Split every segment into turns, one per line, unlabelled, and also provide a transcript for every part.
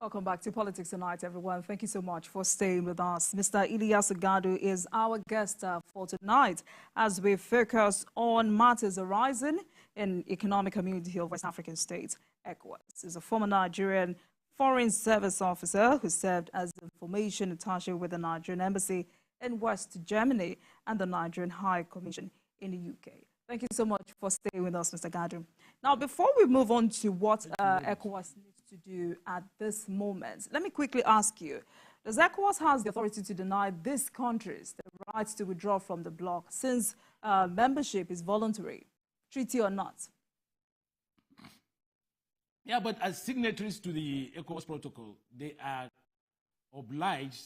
Welcome back to Politics Tonight, everyone. Thank you so much for staying with us. Mr. Ilyas Gadu is our guest for tonight as we focus on matters arising in Economic Community of West African States, ECOWAS. He's a former Nigerian Foreign Service officer who served as information attaché with the Nigerian Embassy in West Germany and the Nigerian High Commission in the UK. Thank you so much for staying with us, Mr. Gadu. Now, before we move on to what ECOWAS needs to do at this moment, let me quickly ask you, does ECOWAS have the authority to deny these countries the right to withdraw from the bloc since membership is voluntary, treaty or not?
Yeah, but as signatories to the ECOWAS protocol, they are obliged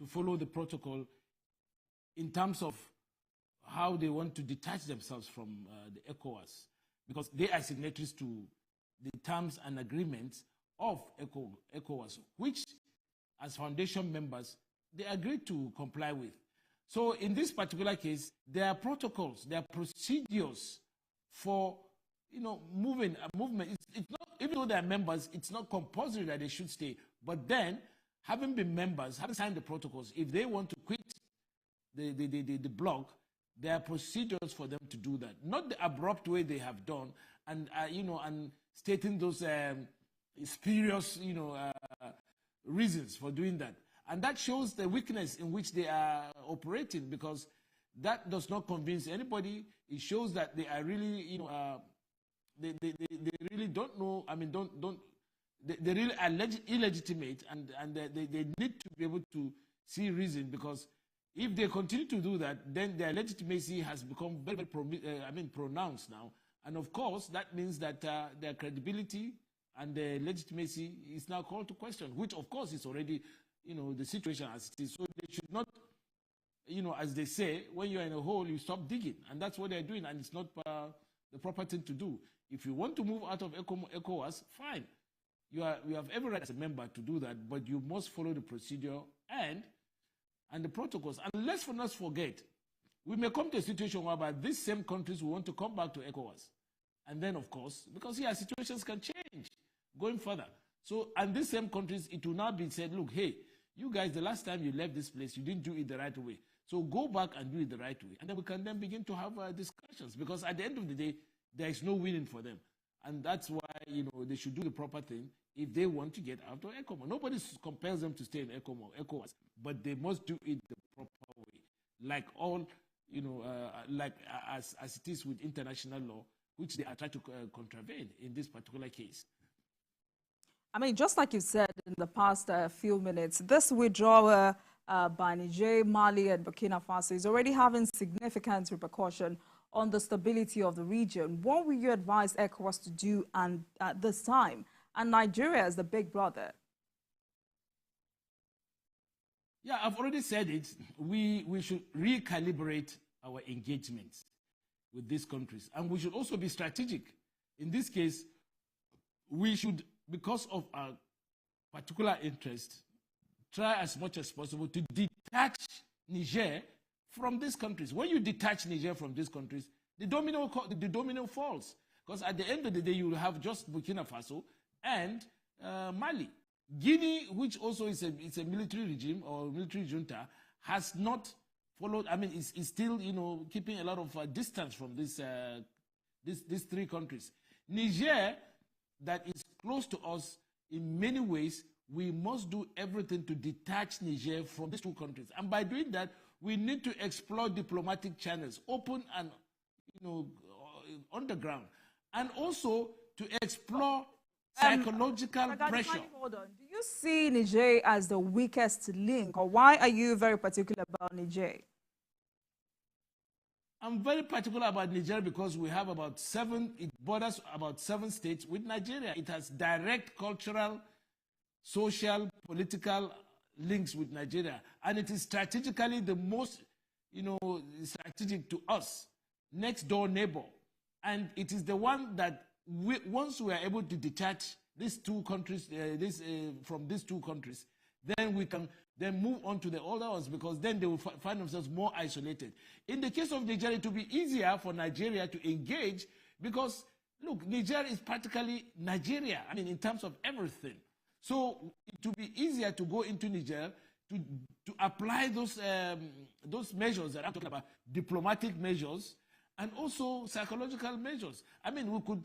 to follow the protocol in terms of how they want to detach themselves from the ECOWAS, because they are signatories to the terms and agreements of ECOWAS, which, as foundation members, they agreed to comply with. So in this particular case, there are protocols, there are procedures for, movement. It's not, even though they are members, it's not compulsory that they should stay. But then, having been members, having signed the protocols, if they want to quit the bloc, there are procedures for them to do that. Not the abrupt way they have done, and and stating those spurious, reasons for doing that. And that shows the weakness in which they are operating, because that does not convince anybody. It shows that they are really, they really don't know. I mean, they really are illegitimate, and they need to be able to see reason, because if they continue to do that, then their legitimacy has become very, very pronounced now. And of course, that means that their credibility and their legitimacy is now called to question, which of course is already, the situation as it is. So they should not, as they say, when you're in a hole, you stop digging. And that's what they're doing, and it's not the proper thing to do. If you want to move out of ECOWAS, fine. You have every right as a member to do that, but you must follow the procedure and the protocols. And let's not forget, we may come to a situation whereby these same countries will want to come back to ECOWAS. And then, of course, because situations can change going further. So, and these same countries, it will now be said, look, hey, you guys, the last time you left this place, you didn't do it the right way. So go back and do it the right way. And then we can then begin to have discussions, because at the end of the day, there is no winning for them. And that's why, they should do the proper thing if they want to get out of ECOWAS. Nobody compels them to stay in ECOWAS, but they must do it the proper way. Like all, as it is with international law, which they are trying to contravene in this particular case.
I mean, just like you said in the past few minutes, this withdrawal by Niger, Mali, and Burkina Faso is already having significant repercussion on the stability of the region. What will you advise ECOWAS to do at this time? And Nigeria as the big brother.
Yeah, I've already said it. We should recalibrate our engagements with these countries. And we should also be strategic. In this case, we should, because of our particular interest, try as much as possible to detach Niger from these countries. When you detach Niger from these countries, the domino falls. Because at the end of the day, you will have just Burkina Faso and Mali. Guinea, which also is a military regime or military junta, has not followed. I mean, is still keeping a lot of distance from these three countries. Niger, that is close to us in many ways, we must do everything to detach Niger from these two countries. And by doing that, we need to explore diplomatic channels, open and underground, and also to explore psychological pressure.
Hold on. Do you see Niger as the weakest link, or why are you very particular about Niger?
I'm very particular about Niger because we have it borders about 7 states with Nigeria. It has direct cultural, social, political links with Nigeria. And it is strategically the most, strategic to us, next door neighbor. And it is the one that once we are able to detach these two countries, from these two countries, then we can then move on to the other ones, because then they will find themselves more isolated. In the case of Nigeria, it will be easier for Nigeria to engage because, look, Nigeria is practically Nigeria, I mean, in terms of everything. So it will be easier to go into Niger to apply those measures that I'm talking about, diplomatic measures and also psychological measures. I mean, we could,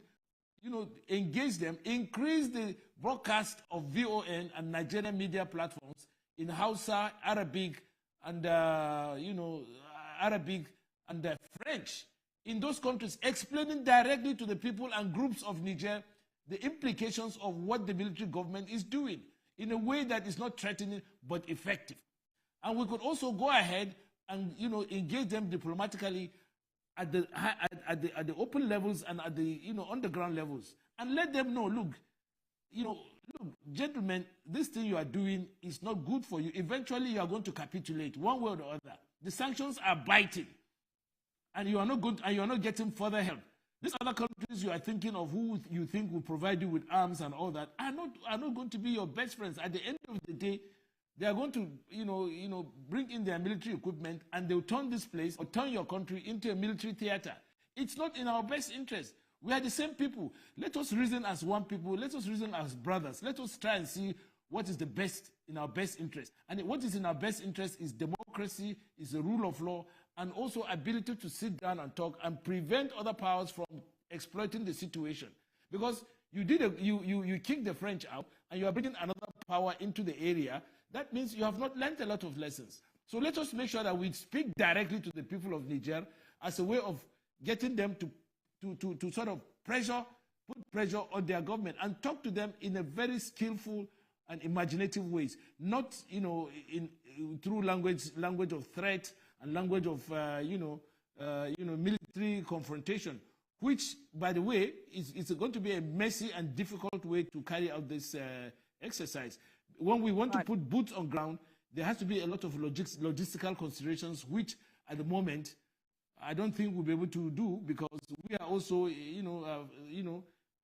engage them, increase the broadcast of VON and Nigerian media platforms in Hausa, Arabic, and Arabic and French in those countries, explaining directly to the people and groups of Niger the implications of what the military government is doing in a way that is not threatening but effective. And we could also go ahead and engage them diplomatically at the open levels and at the underground levels, and let them know, look, gentlemen, this thing you are doing is not good for you. Eventually, you are going to capitulate one way or the other. The sanctions are biting, and you are not good, and you are not getting further help. These other countries you are thinking of, who you think will provide you with arms and all that, are not going to be your best friends. At the end of the day, they are going to bring in their military equipment, and they will turn this place or turn your country into a military theater. It's not in our best interest. We are the same people. Let us reason as one people. Let us reason as brothers. Let us try and see what is the best in our best interest. And what is in our best interest is democracy, is the rule of law, and also ability to sit down and talk and prevent other powers from exploiting the situation. Because you kicked the French out and you are bringing another power into the area. That means you have not learned a lot of lessons. So let us make sure that we speak directly to the people of Niger as a way of getting them to sort of put pressure on their government and talk to them in a very skillful and imaginative ways, not through language of threat and language of military confrontation, which, by the way, is going to be a messy and difficult way to carry out this exercise. When we want to put boots on ground, there has to be a lot of logistical considerations, which at the moment I don't think we'll be able to do, because we are also,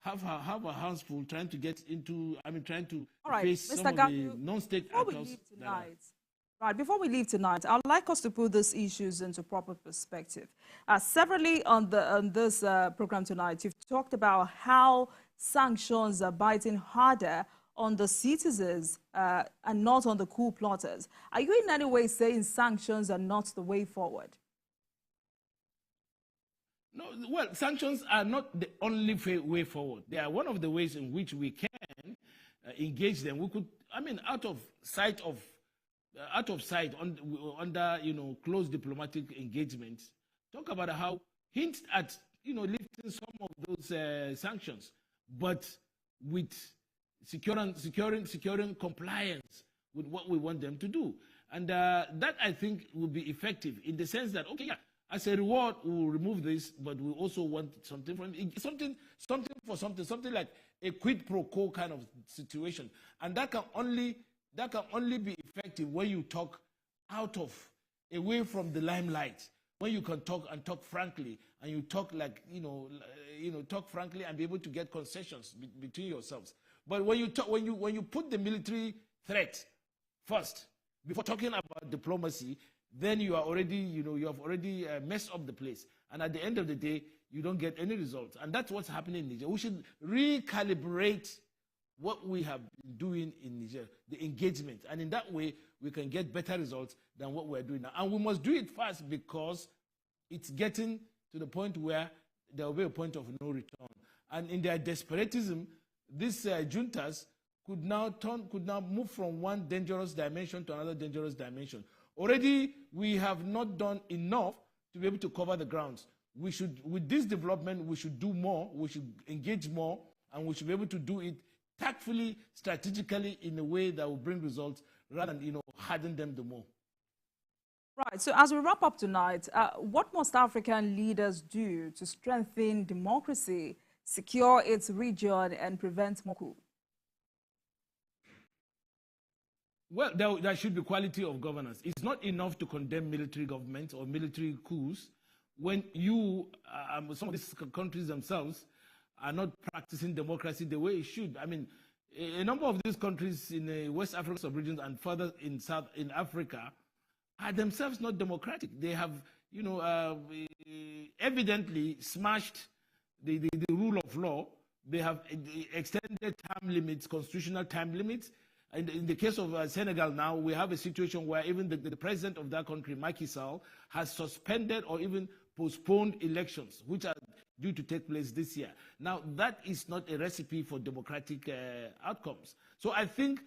have our hands full trying to get into, trying to face some of the non-state actors.
Before we leave tonight, I'd like us to put these issues into proper perspective. Severally on this program tonight, you've talked about how sanctions are biting harder on the citizens and not on the coup plotters. Are you in any way saying sanctions are not the way forward?
No, well, sanctions are not the only way forward. They are one of the ways in which we can engage them. We could, out of sight, under close diplomatic engagements, talk about how hint at lifting some of those sanctions, but with securing compliance with what we want them to do, and that I think will be effective in the sense that as a reward, we will remove this, but we also want something from it, something like a quid pro quo kind of situation, and that can only be effective when you talk away from the limelight, when you can talk frankly, and you talk talk frankly and be able to get concessions between yourselves. But when you put the military threat first before talking about diplomacy, then you are already, you have already messed up the place. And at the end of the day, you don't get any results. And that's what's happening in Niger. We should recalibrate what we have been doing in Niger, the engagement. And in that way, we can get better results than what we're doing now. And we must do it fast, because it's getting to the point where there will be a point of no return. And in their desperatism, these juntas could now move from one dangerous dimension to another dangerous dimension. Already, we have not done enough to be able to cover the grounds. We should, with this development, we should do more, we should engage more, and we should be able to do it tactfully, strategically, in a way that will bring results, rather than, harden them the more.
Right, so as we wrap up tonight, what must African leaders do to strengthen democracy, secure its region, and prevent more coups?
Well, there should be quality of governance. It's not enough to condemn military governments or military coups when some of these countries themselves are not practicing democracy the way it should. A number of these countries in the West African sub-regions and further in Africa are themselves not democratic. They have, evidently smashed the rule of law they have extended time limits, constitutional time limits. And in the case of Senegal now, we have a situation where even the president of that country, Macky Sall, has suspended or even postponed elections, which are due to take place this year. Now, that is not a recipe for democratic outcomes. So I think,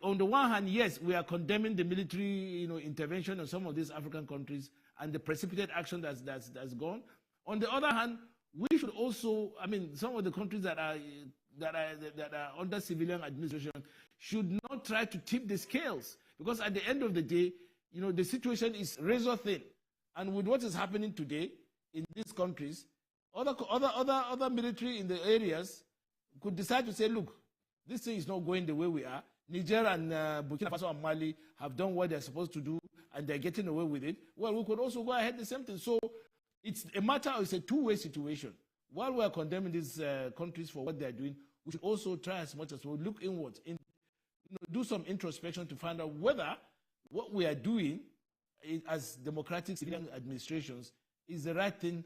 on the one hand, yes, we are condemning the military intervention in some of these African countries and the precipitate action that's gone. On the other hand, we should also, some of the countries that are under civilian administration should not try to tip the scales, because at the end of the day, the situation is razor thin. And with what is happening today in these countries, other military in the areas could decide to say, look, this thing is not going the way we are. Niger and Burkina Faso and Mali have done what they're supposed to do, and they're getting away with it. Well, we could also go ahead the same thing. So it's a two-way situation. While we're condemning these countries for what they're doing, we should also try as much as possible look inwards, do some introspection to find out whether what we are doing as democratic civilian administrations is the right thing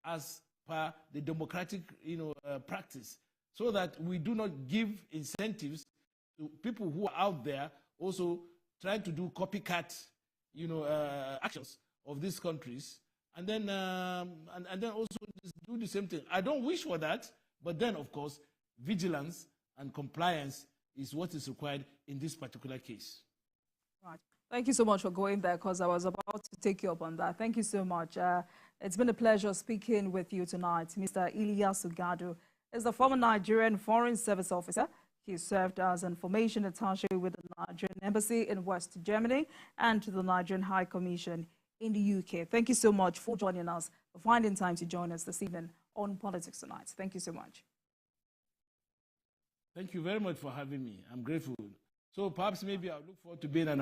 as per the democratic practice, so that we do not give incentives to people who are out there also trying to do copycat actions of these countries, and then also do the same thing. I don't wish for that, but then of course vigilance and compliance is what is required in this particular case.
Right. Thank you so much for going there, because I was about to take you up on that. Thank you so much. It's been a pleasure speaking with you tonight. Mr. Ilyasu Gado is the former Nigerian Foreign Service Officer. He served as information attaché with the Nigerian Embassy in West Germany and to the Nigerian High Commission in the UK. Thank you so much for joining us, for finding time to join us this evening on Politics Tonight. Thank you so much.
Thank you very much for having me. I'm grateful. So perhaps maybe I'll look forward to being an